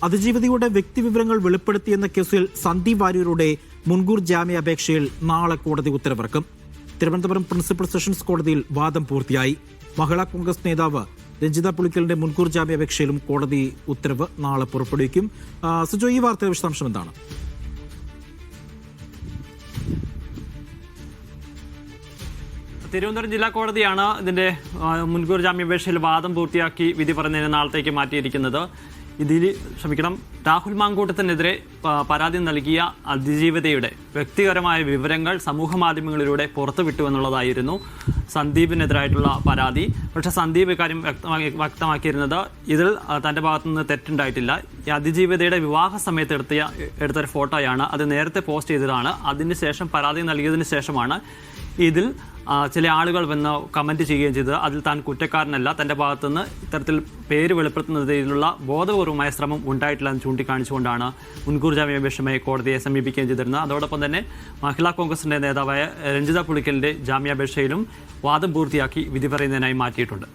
അതിജീവിതയുടെ വ്യക്തിവിവരങ്ങൾ വെളിപ്പെടുത്തിയെന്ന കേസിൽ സന്ദീപ് വാര്യരുടെ മുൻകൂർ ജാമ്യാപേക്ഷയിൽ നാളെ കോടതി ഉത്തരവിറക്കും. തിരുവനന്തപുരം പ്രിൻസിപ്പൽ സെഷൻസ് കോടതിയിൽ വാദം പൂർത്തിയായി. മഹിളാ കോൺഗ്രസ് നേതാവ് രഞ്ജിത പുളിക്കലിന്റെ മുൻകൂർ ജാമ്യാപേക്ഷയിലും കോടതി ഉത്തരവ് നാളെ പുറപ്പെടുവിക്കും. സുജോ, ഈ വാർത്തയുടെ വിശദാംശം എന്താണ്? തിരുവനന്തപുരം ജില്ലാ കോടതിയാണ് ഇതിന്റെ മുൻകൂർ ജാമ്യാപേക്ഷയിൽ വാദം പൂർത്തിയാക്കി വിധി പറയുന്നതിന് നാളത്തേക്ക് മാറ്റിയിരിക്കുന്നത്. രാഹുൽ മാങ്കൂട്ടത്തിനെതിരെ പരാതി നൽകിയ അതിജീവിതയുടെ വ്യക്തിപരമായ വിവരങ്ങൾ സമൂഹ മാധ്യമങ്ങളിലൂടെ പുറത്തുവിട്ടു എന്നുള്ളതായിരുന്നു സന്ദീപിനെതിരായിട്ടുള്ള പരാതി. പക്ഷേ സന്ദീപ് ഇക്കാര്യം വ്യക്തമാക്കിയിരുന്നത് ഇതിൽ തൻ്റെ ഭാഗത്തുനിന്ന് തെറ്റുണ്ടായിട്ടില്ല. ഈ അതിജീവിതയുടെ വിവാഹ സമയത്ത് എടുത്തൊരു ഫോട്ടോയാണ്, അത് നേരത്തെ പോസ്റ്റ് ചെയ്തതാണ്. അതിനുശേഷം പരാതി നൽകിയതിന് ശേഷമാണ് ഇതിൽ ചില ആളുകൾ വന്ന് കമൻറ്റ് ചെയ്യുകയും ചെയ്തത്. അതിൽ താൻ കുറ്റക്കാരനല്ല, തൻ്റെ ഭാഗത്തുനിന്ന് ഇത്തരത്തിൽ പേര് വെളിപ്പെടുത്തുന്ന രീതിയിലുള്ള ബോധപൂർവമായ ശ്രമം ഉണ്ടായിട്ടില്ല എന്ന് ചൂണ്ടിക്കാണിച്ചുകൊണ്ടാണ് മുൻകൂർ ജാമ്യാപേക്ഷയുമായി കോടതിയെ സമീപിക്കുകയും ചെയ്തിരുന്നത്. അതോടൊപ്പം തന്നെ മഹിളാ കോൺഗ്രസിൻ്റെ നേതാവായ രഞ്ജിത പുളിക്കലിൻ്റെ ജാമ്യാപേക്ഷയിലും വാദം പൂർത്തിയാക്കി വിധി പറയുന്നതിനായി മാറ്റിയിട്ടുണ്ട്.